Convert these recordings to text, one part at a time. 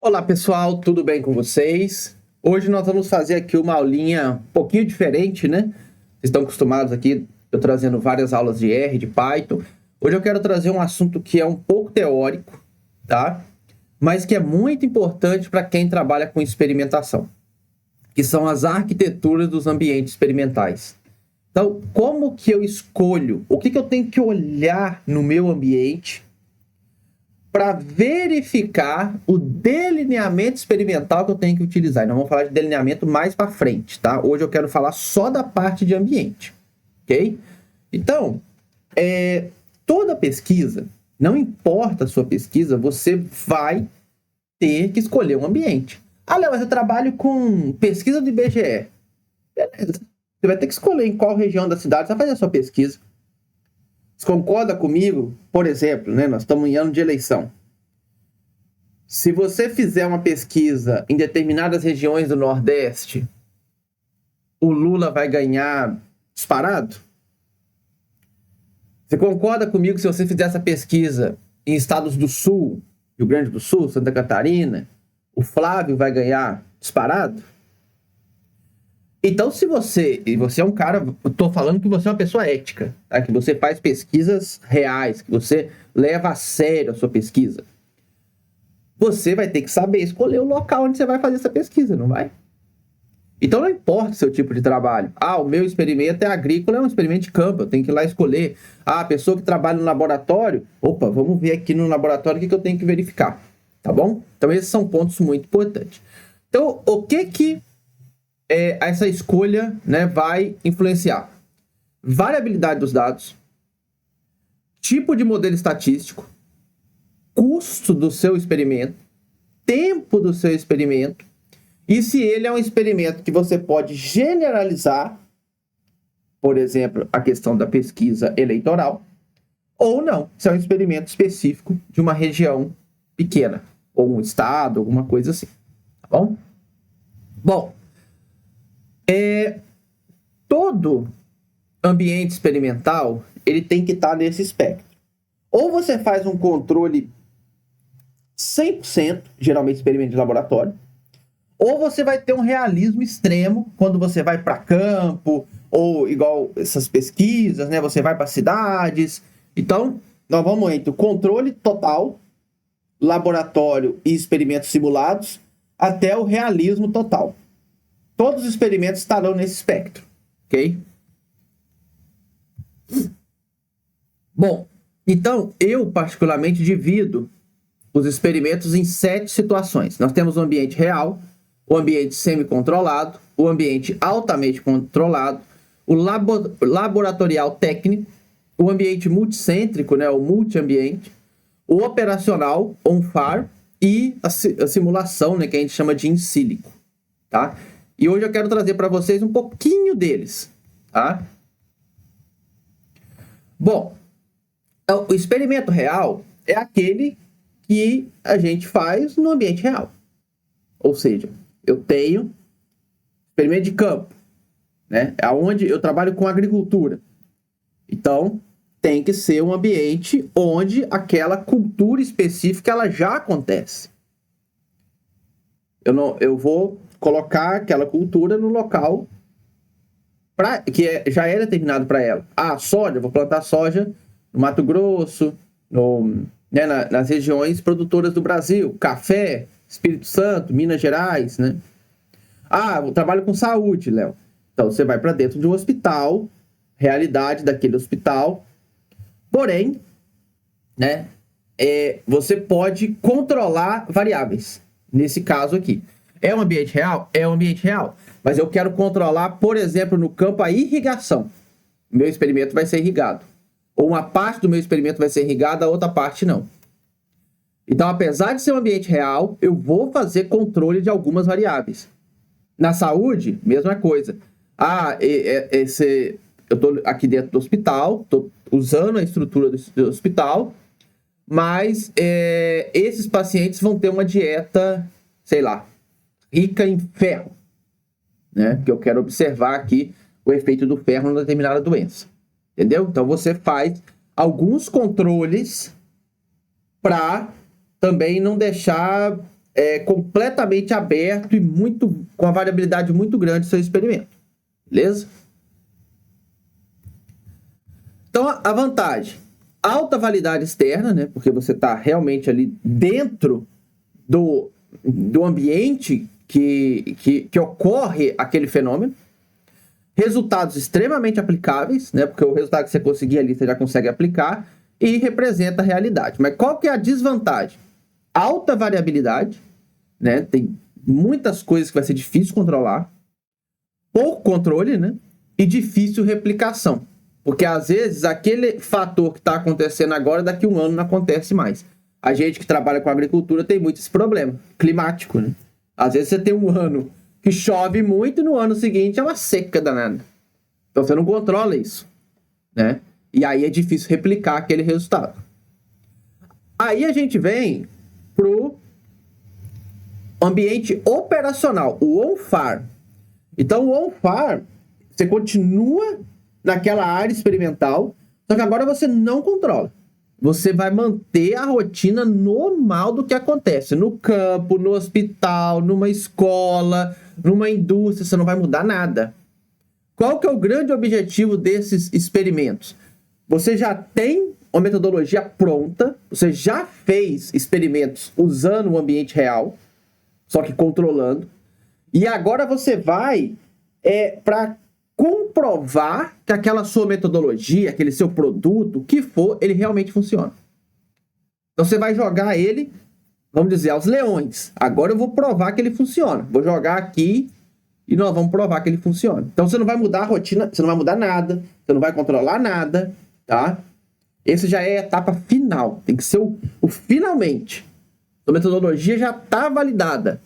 Olá pessoal, tudo bem com vocês? Hoje nós vamos fazer aqui uma aulinha um pouquinho diferente, né? Vocês estão acostumados aqui, eu trazendo várias aulas de R, de Python. Hoje eu quero trazer um assunto que é um pouco teórico, tá? Mas que é muito importante para quem trabalha com experimentação, que são as arquiteturas dos ambientes experimentais. Então, como que eu escolho? O que eu tenho que olhar no meu ambiente para verificar o delineamento experimental que eu tenho que utilizar? E nós vamos falar de delineamento mais para frente, tá? Hoje eu quero falar só da parte de ambiente, ok? Então, toda pesquisa, não importa a sua pesquisa, você vai ter que escolher um ambiente. Ah, Léo, mas eu trabalho com pesquisa do IBGE. Beleza. Você vai ter que escolher em qual região da cidade você vai fazer a sua pesquisa. Você concorda comigo? Por exemplo, né, nós estamos em ano de eleição. Se você fizer uma pesquisa em determinadas regiões do Nordeste, o Lula vai ganhar disparado? Você concorda comigo que se você fizer essa pesquisa em estados do Sul, Rio Grande do Sul, Santa Catarina, o Flávio vai ganhar disparado? Então, se você é um cara, eu tô falando que você é uma pessoa ética, tá? Que você faz pesquisas reais, que você leva a sério a sua pesquisa, você vai ter que saber escolher o local onde você vai fazer essa pesquisa, não vai? Então, não importa o seu tipo de trabalho. Ah, o meu experimento é agrícola, é um experimento de campo, eu tenho que ir lá escolher. Ah, a pessoa que trabalha no laboratório, opa, vamos ver aqui no laboratório o que eu tenho que verificar, tá bom? Então, esses são pontos muito importantes. Então, o que essa escolha, né, vai influenciar? Variabilidade dos dados, tipo de modelo estatístico, custo do seu experimento, tempo do seu experimento, e se ele é um experimento que você pode generalizar, por exemplo, a questão da pesquisa eleitoral, ou não, se é um experimento específico de uma região pequena, ou um estado, alguma coisa assim, tá bom? Bom, todo ambiente experimental, ele tem que estar nesse espectro. Ou você faz um controle 100%, geralmente experimento de laboratório, ou você vai ter um realismo extremo quando você vai para campo, ou igual essas pesquisas, né? Você vai para cidades. Então, nós vamos entre o controle total, laboratório e experimentos simulados, até o realismo total. Todos os experimentos estarão nesse espectro, ok? Bom, então eu particularmente divido os experimentos em 7 situações. Nós temos o ambiente real, o ambiente semi-controlado, o ambiente altamente controlado, o laboratorial técnico, o ambiente multicêntrico, né, o multiambiente, o operacional, on-farm, e a simulação, né, que a gente chama de in silico, tá? E hoje eu quero trazer para vocês um pouquinho deles, tá? Bom, o experimento real é aquele que a gente faz no ambiente real. Ou seja, eu tenho experimento de campo, né? É onde eu trabalho com agricultura. Então, tem que ser um ambiente onde aquela cultura específica ela já acontece. Eu vou colocar aquela cultura no local que já é determinado para ela. Ah, soja, eu vou plantar soja no Mato Grosso, né, nas regiões produtoras do Brasil. Café, Espírito Santo, Minas Gerais, né? Ah, eu trabalho com saúde, Léo. Então, você vai para dentro de um hospital, realidade daquele hospital. Porém, né, você pode controlar variáveis. Nesse caso aqui. É um ambiente real? É um ambiente real. Mas eu quero controlar, por exemplo, no campo a irrigação. O meu experimento vai ser irrigado. Ou uma parte do meu experimento vai ser irrigada, a outra parte não. Então, apesar de ser um ambiente real, eu vou fazer controle de algumas variáveis. Na saúde, mesma coisa. Ah, eu estou aqui dentro do hospital, estou usando a estrutura do hospital, mas esses pacientes vão ter uma dieta, sei lá, rica em ferro, né? Porque eu quero observar aqui o efeito do ferro numa determinada doença. Entendeu? Então você faz alguns controles para também não deixar completamente aberto e com uma variabilidade muito grande do seu experimento. Beleza? Então, a vantagem, alta validade externa, né? Porque você está realmente ali dentro do ambiente que ocorre aquele fenômeno. Resultados extremamente aplicáveis, né? Porque o resultado que você conseguir ali, você já consegue aplicar e representa a realidade. Mas qual que é a desvantagem? Alta variabilidade, né? Tem muitas coisas que vai ser difícil controlar, pouco controle, né? E difícil replicação. Porque, às vezes, aquele fator que está acontecendo agora, daqui a um ano não acontece mais. A gente que trabalha com agricultura tem muito esse problema climático, né? Às vezes você tem um ano que chove muito e no ano seguinte é uma seca danada. Então, você não controla isso, né? E aí é difícil replicar aquele resultado. Aí a gente vem pro ambiente operacional, o on-farm. Então, o on-farm, você continua naquela área experimental, só que agora você não controla. Você vai manter a rotina normal do que acontece no campo, no hospital, numa escola, numa indústria, você não vai mudar nada. Qual que é o grande objetivo desses experimentos? Você já tem uma metodologia pronta, você já fez experimentos usando o ambiente real, só que controlando, e agora você vai para comprovar que aquela sua metodologia, aquele seu produto, o que for, ele realmente funciona. Então você vai jogar ele, vamos dizer, aos leões. Agora eu vou provar que ele funciona. Vou jogar aqui e nós vamos provar que ele funciona. Então você não vai mudar a rotina, você não vai mudar nada, você não vai controlar nada, tá? Esse já é a etapa final, tem que ser o finalmente. A metodologia já está validada.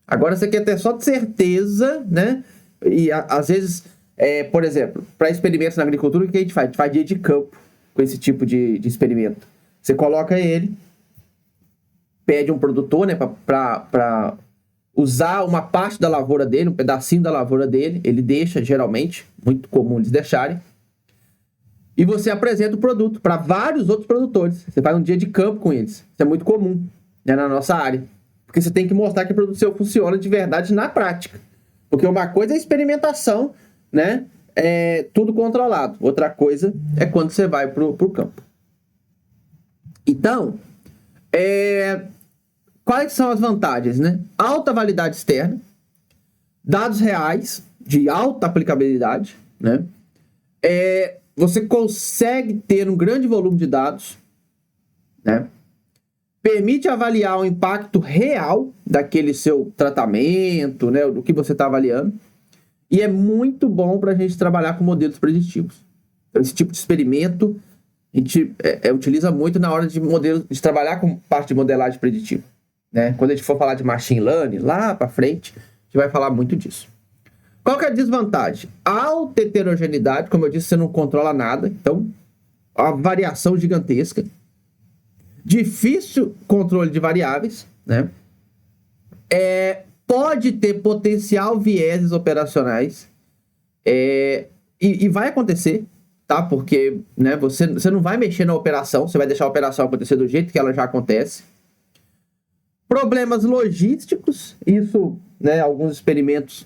Agora você quer ter só de certeza, né? E às vezes, por exemplo, para experimentos na agricultura, o que a gente faz? A gente faz dia de campo com esse tipo de experimento. Você coloca ele, pede um produtor, né, para usar uma parte da lavoura dele, um pedacinho da lavoura dele, ele deixa, geralmente, muito comum eles deixarem, e você apresenta o produto para vários outros produtores. Você faz um dia de campo com eles. Isso é muito comum, né, na nossa área. Porque você tem que mostrar que o produto seu funciona de verdade na prática. Porque uma coisa é experimentação, né? Tudo controlado. Outra coisa é quando você vai pro campo. Então, quais são as vantagens, né? Alta validade externa, dados reais de alta aplicabilidade, né? Você consegue ter um grande volume de dados, né? Permite avaliar o impacto real daquele seu tratamento, né? Do que você está avaliando. E é muito bom para a gente trabalhar com modelos preditivos. Então, esse tipo de experimento a gente utiliza muito na hora de trabalhar com parte de modelagem preditiva, né? Quando a gente for falar de machine learning, lá para frente, a gente vai falar muito disso. Qual que é a desvantagem? Alta heterogeneidade, como eu disse, você não controla nada, então a variação gigantesca. Difícil controle de variáveis, né? Pode ter potencial vieses operacionais, e vai acontecer, tá? Porque, né, você não vai mexer na operação, você vai deixar a operação acontecer do jeito que ela já acontece. Problemas logísticos, isso, né, alguns experimentos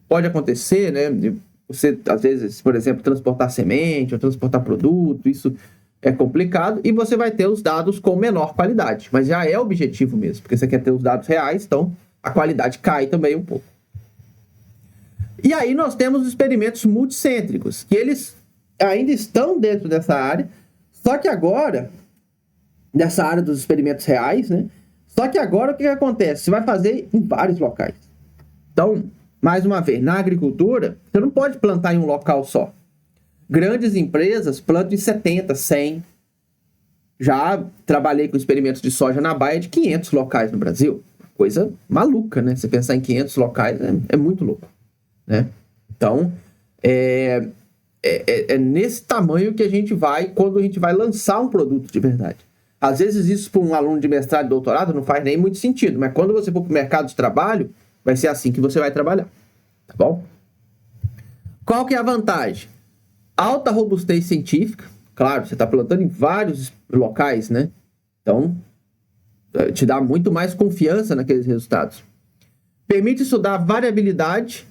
pode acontecer, né? Você, às vezes, por exemplo, transportar semente ou transportar produto, isso é complicado, e você vai ter os dados com menor qualidade, mas já é o objetivo mesmo, porque você quer ter os dados reais, então a qualidade cai também um pouco. E aí nós temos os experimentos multicêntricos, que eles ainda estão dentro dessa área, só que agora, dessa área dos experimentos reais, né? Só que agora o que acontece? Você vai fazer em vários locais. Então, mais uma vez, na agricultura, você não pode plantar em um local só. Grandes empresas plantam em 70, 100. Já trabalhei com experimentos de soja na Baia de 500 locais no Brasil. Coisa maluca, né? Você pensar em 500 locais é muito louco, né? Então, é nesse tamanho que a gente vai quando a gente vai lançar um produto de verdade. Às vezes isso para um aluno de mestrado e doutorado não faz nem muito sentido, mas quando você for para o mercado de trabalho, vai ser assim que você vai trabalhar, tá bom? Qual que é a vantagem? Alta robustez científica, claro, você está plantando em vários locais, né? Então, te dá muito mais confiança naqueles resultados. Permite estudar variabilidade,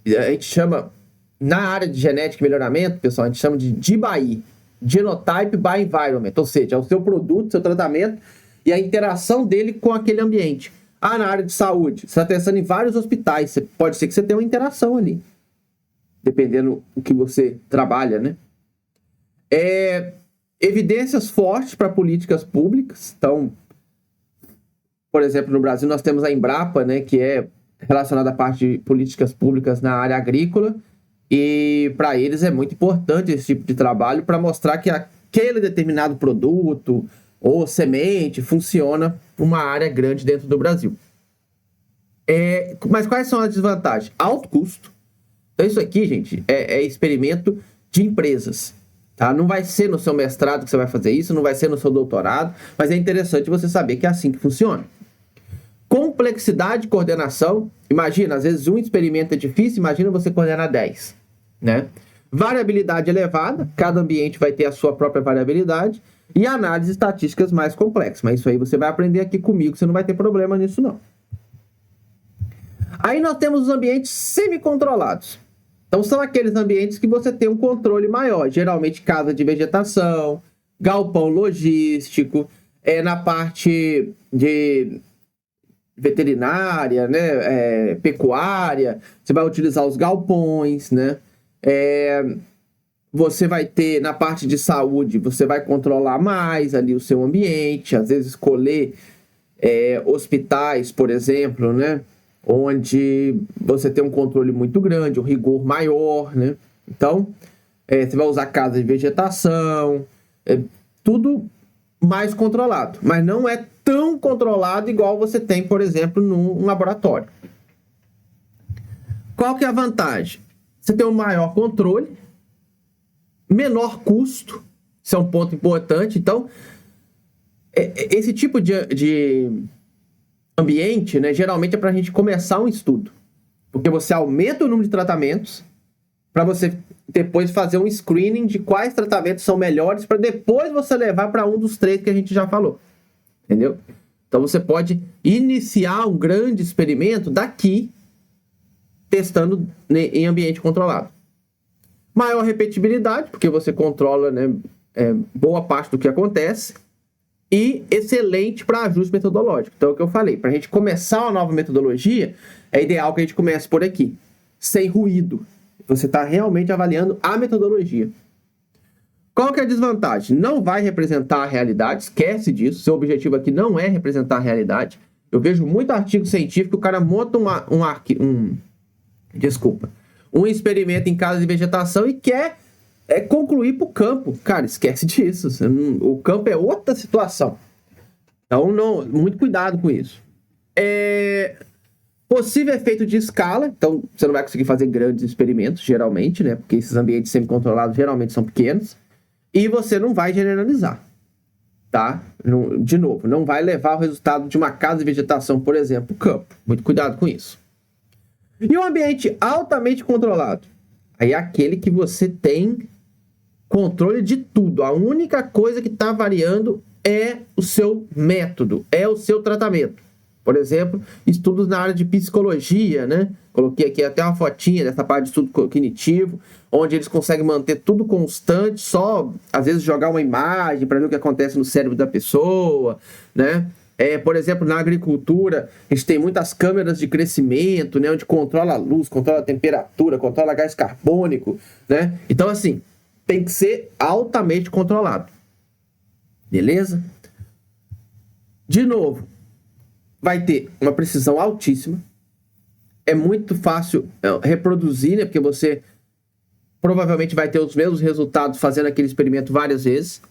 a gente chama, na área de genética e melhoramento, pessoal, a gente chama de GBI, Genotype by Environment, ou seja, é o seu produto, seu tratamento e a interação dele com aquele ambiente. Na área de saúde, você está testando em vários hospitais, pode ser que você tenha uma interação ali, dependendo do que você trabalha, né? Evidências fortes para políticas públicas. Então, por exemplo, no Brasil nós temos a Embrapa, né, que é relacionada à parte de políticas públicas na área agrícola, e para eles é muito importante esse tipo de trabalho para mostrar que aquele determinado produto ou semente funciona uma área grande dentro do Brasil. Mas quais são as desvantagens? Alto custo. Então isso aqui, gente, é experimento de empresas. Tá? Não vai ser no seu mestrado que você vai fazer isso, não vai ser no seu doutorado, mas é interessante você saber que é assim que funciona. Complexidade de coordenação. Imagina, às vezes um experimento é difícil, imagina você coordenar 10. Né? Variabilidade elevada, cada ambiente vai ter a sua própria variabilidade, e análises estatísticas mais complexas. Mas isso aí você vai aprender aqui comigo, você não vai ter problema nisso não. Aí nós temos os ambientes semi-controlados. Então são aqueles ambientes que você tem um controle maior, geralmente casa de vegetação, galpão logístico, na parte de veterinária, né, pecuária, você vai utilizar os galpões, né? Você vai ter, na parte de saúde, você vai controlar mais ali o seu ambiente, às vezes escolher hospitais, por exemplo, né, onde você tem um controle muito grande, um rigor maior, né? Então, você vai usar casa de vegetação, tudo mais controlado, mas não é tão controlado igual você tem, por exemplo, num laboratório. Qual que é a vantagem? Você tem um maior controle, menor custo, isso é um ponto importante. Então, esse tipo de ambiente, né, geralmente é para a gente começar um estudo, porque você aumenta o número de tratamentos para você depois fazer um screening de quais tratamentos são melhores para depois você levar para um dos 3 que a gente já falou, entendeu? Então você pode iniciar um grande experimento daqui, testando em ambiente controlado. Maior repetibilidade, porque você controla, né, boa parte do que acontece. E excelente para ajuste metodológico. Então, é o que eu falei, para a gente começar uma nova metodologia, é ideal que a gente comece por aqui, sem ruído. Você está realmente avaliando a metodologia. Qual que é a desvantagem? Não vai representar a realidade, esquece disso. Seu objetivo aqui não é representar a realidade. Eu vejo muito artigo científico, o cara monta um experimento em casa de vegetação e quer concluir para o campo. Cara, esquece disso. O campo é outra situação. Então, muito cuidado com isso. Possível efeito de escala. Então, você não vai conseguir fazer grandes experimentos, geralmente, né? Porque esses ambientes semi-controlados geralmente são pequenos. E você não vai generalizar. Tá? De novo, não vai levar o resultado de uma casa de vegetação, por exemplo, campo. Muito cuidado com isso. E um ambiente altamente controlado. Aí é aquele que você tem controle de tudo. A única coisa que está variando é o seu método, é o seu tratamento. Por exemplo, estudos na área de psicologia, né? Coloquei aqui até uma fotinha dessa parte de estudo cognitivo, onde eles conseguem manter tudo constante, só às vezes jogar uma imagem para ver o que acontece no cérebro da pessoa, né? Por exemplo, na agricultura, a gente tem muitas câmeras de crescimento, né? Onde controla a luz, controla a temperatura, controla gás carbônico, né? Então, assim, tem que ser altamente controlado. Beleza? De novo, vai ter uma precisão altíssima. É muito fácil reproduzir, né? Porque você provavelmente vai ter os mesmos resultados fazendo aquele experimento várias vezes.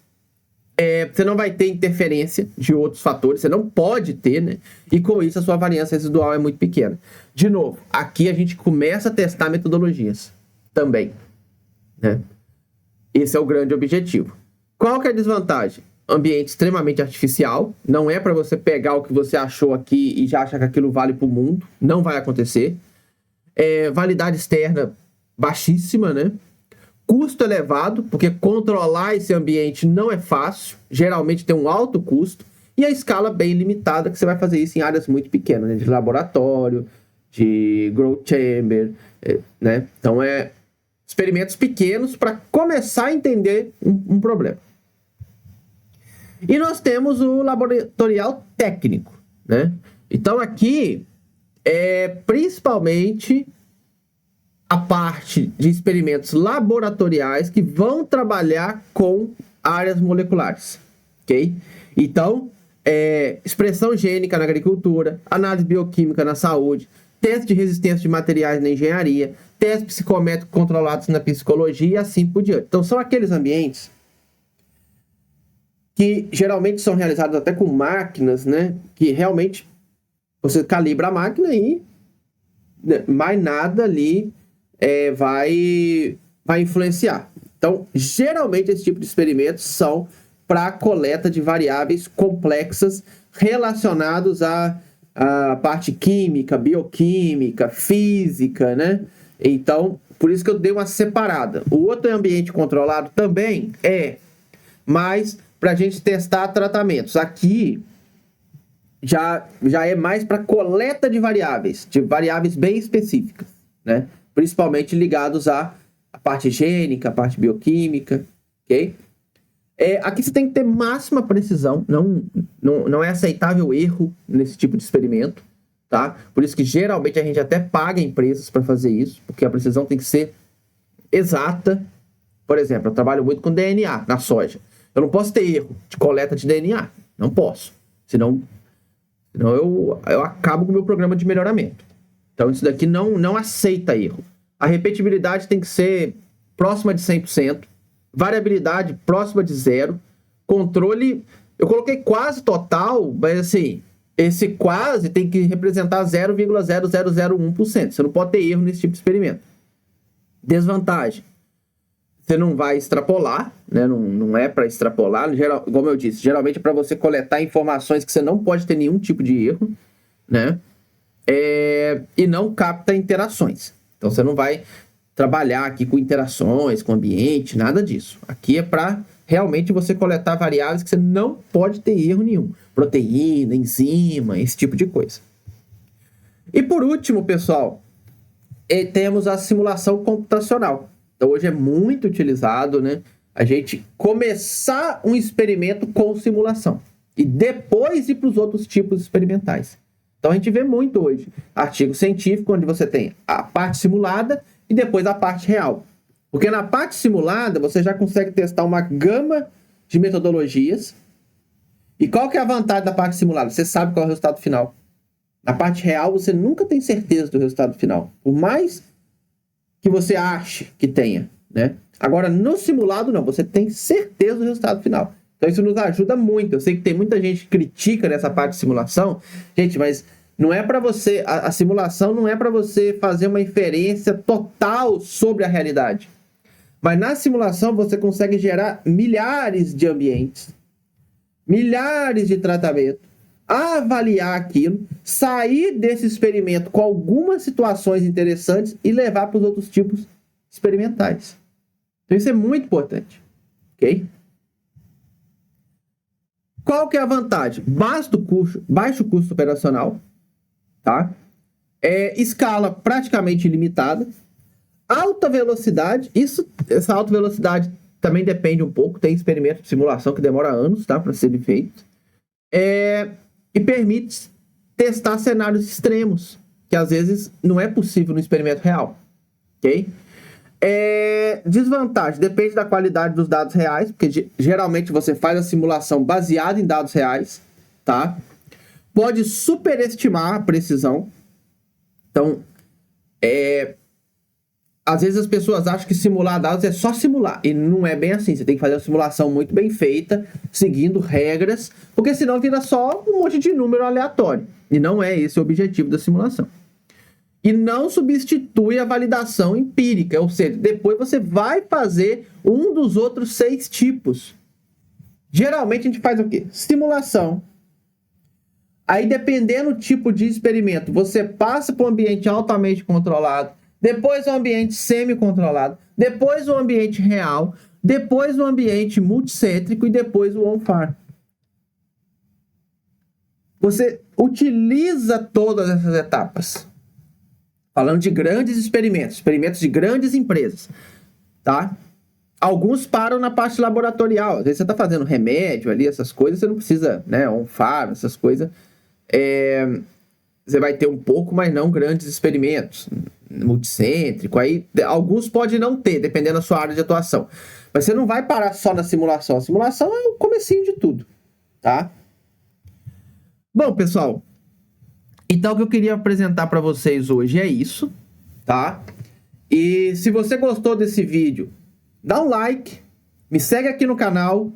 Você não vai ter interferência de outros fatores, você não pode ter, né? E com isso a sua variância residual é muito pequena. De novo, aqui a gente começa a testar metodologias também, né? Esse é o grande objetivo. Qual que é a desvantagem? Ambiente extremamente artificial. Não é para você pegar o que você achou aqui e já achar que aquilo vale para o mundo. Não vai acontecer. Validade externa baixíssima, né? Custo elevado, porque controlar esse ambiente não é fácil. Geralmente tem um alto custo. E a escala bem limitada, que você vai fazer isso em áreas muito pequenas, né? De laboratório, de growth chamber, né? Então, experimentos pequenos para começar a entender um problema. E nós temos o laboratorial técnico, né? Então, aqui, principalmente a parte de experimentos laboratoriais que vão trabalhar com áreas moleculares, ok? Então, expressão gênica na agricultura, análise bioquímica na saúde, teste de resistência de materiais na engenharia, testes psicométricos controlados na psicologia e assim por diante. Então, são aqueles ambientes que geralmente são realizados até com máquinas, né? Que realmente você calibra a máquina e mais nada ali vai influenciar. Então, geralmente, esse tipo de experimentos são para coleta de variáveis complexas relacionados à parte química, bioquímica, física, né? Então, por isso que eu dei uma separada. O outro ambiente controlado também mas para a gente testar tratamentos. Aqui já é mais para coleta de variáveis bem específicas, né? Principalmente ligados à parte gênica, à parte bioquímica, ok? Aqui você tem que ter máxima precisão, não é aceitável erro nesse tipo de experimento, tá? Por isso que geralmente a gente até paga empresas para fazer isso, porque a precisão tem que ser exata. Por exemplo, eu trabalho muito com DNA na soja. Eu não posso ter erro de coleta de DNA, não posso, senão eu acabo com o meu programa de melhoramento. Então isso daqui não aceita erro. A repetibilidade tem que ser próxima de 100%, variabilidade próxima de 0, controle, eu coloquei quase total, mas assim, esse quase tem que representar 0,0001%. Você não pode ter erro nesse tipo de experimento. Desvantagem: você não vai extrapolar, né? Não é para extrapolar, como eu disse, geralmente é para você coletar informações que você não pode ter nenhum tipo de erro, né? E não capta interações. Então você não vai trabalhar aqui com interações, com ambiente, nada disso. Aqui é para realmente você coletar variáveis que você não pode ter erro nenhum. Proteína, enzima, esse tipo de coisa. E por último, pessoal, temos a simulação computacional. Então hoje é muito utilizado, né? A gente começar um experimento com simulação e depois ir para os outros tipos experimentais. Então a gente vê muito hoje artigo científico onde você tem a parte simulada e depois a parte real. Porque na parte simulada você já consegue testar uma gama de metodologias. E qual que é a vantagem da parte simulada? Você sabe qual é o resultado final. Na parte real você nunca tem certeza do resultado final, por mais que você ache que tenha, né? Agora no simulado não, você tem certeza do resultado final. Então isso nos ajuda muito. Eu sei que tem muita gente que critica nessa parte de simulação. Gente, mas não é para você... A simulação não é para você fazer uma inferência total sobre a realidade. Mas na simulação você consegue gerar milhares de ambientes, milhares de tratamentos, avaliar aquilo, sair desse experimento com algumas situações interessantes e levar para os outros tipos experimentais. Então isso é muito importante, ok? Qual que é a vantagem? Baixo custo operacional, tá? Escala praticamente ilimitada, alta velocidade. Essa alta velocidade também depende um pouco. Tem experimento de simulação que demora anos, tá, para ser feito. E permite testar cenários extremos, que às vezes não é possível no experimento real, ok? Desvantagem, depende da qualidade dos dados reais, porque geralmente você faz a simulação baseada em dados reais, tá? Pode superestimar a precisão. Então, às vezes as pessoas acham que simular dados é só simular, e não é bem assim. Você tem que fazer uma simulação muito bem feita, seguindo regras, porque senão vira só um monte de número aleatório, e não é esse o objetivo da simulação. E não substitui a validação empírica, ou seja, depois você vai fazer um dos outros 6 tipos. Geralmente a gente faz o quê? Simulação. Aí, dependendo do tipo de experimento, você passa para um ambiente altamente controlado, depois o ambiente semi-controlado, depois o ambiente real, depois o ambiente multicêntrico e depois o on-farm. você utiliza todas essas etapas. Falando de grandes experimentos de grandes empresas, tá? Alguns param na parte laboratorial. Às vezes você está fazendo remédio ali, essas coisas, você não precisa, né? Um faro, essas coisas. Você vai ter um pouco, mas não grandes experimentos. Multicêntrico, aí alguns pode não ter, dependendo da sua área de atuação. Mas você não vai parar só na simulação. A simulação é o comecinho de tudo, tá? Bom, pessoal, então o que eu queria apresentar para vocês hoje é isso, tá? E se você gostou desse vídeo, dá um like, me segue aqui no canal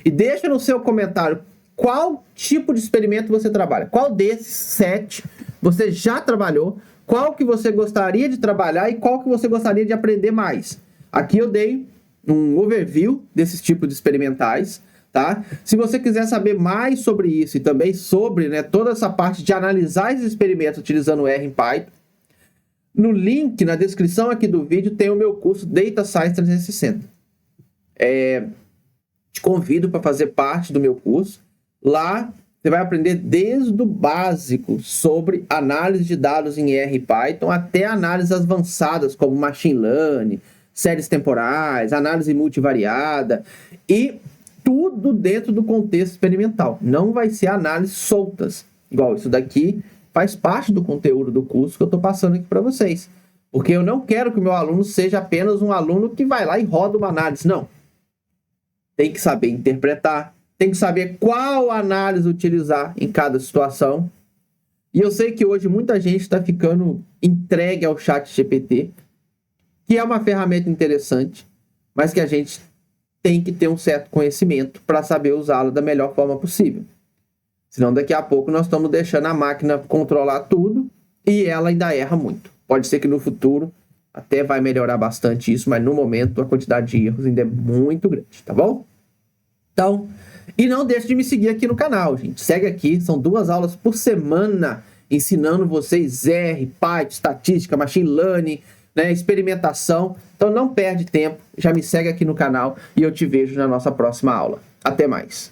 e deixa no seu comentário qual tipo de experimento você trabalha. Qual desses 7 você já trabalhou, qual que você gostaria de trabalhar e qual que você gostaria de aprender mais. Aqui eu dei um overview desses tipos de experimentais, tá? Se você quiser saber mais sobre isso e também sobre, né, toda essa parte de analisar esses experimentos utilizando R em Python, no link na descrição aqui do vídeo tem o meu curso Data Science 360. Te convido para fazer parte do meu curso. Lá você vai aprender desde o básico sobre análise de dados em R e Python até análises avançadas como Machine Learning, séries temporais, análise multivariada e tudo dentro do contexto experimental. Não vai ser análises soltas. Igual isso daqui faz parte do conteúdo do curso que eu estou passando aqui para vocês. Porque eu não quero que o meu aluno seja apenas um aluno que vai lá e roda uma análise. Não. Tem que saber interpretar. Tem que saber qual análise utilizar em cada situação. E eu sei que hoje muita gente está ficando entregue ao ChatGPT, que é uma ferramenta interessante, mas que a gente tem que ter um certo conhecimento para saber usá-la da melhor forma possível. Senão daqui a pouco nós estamos deixando a máquina controlar tudo e ela ainda erra muito. Pode ser que no futuro até vai melhorar bastante isso, mas no momento a quantidade de erros ainda é muito grande, tá bom? Então, e não deixe de me seguir aqui no canal, gente. Segue aqui, são 2 aulas por semana ensinando vocês R, Python, estatística, Machine Learning, né, experimentação. Então não perde tempo, já me segue aqui no canal e eu te vejo na nossa próxima aula. Até mais.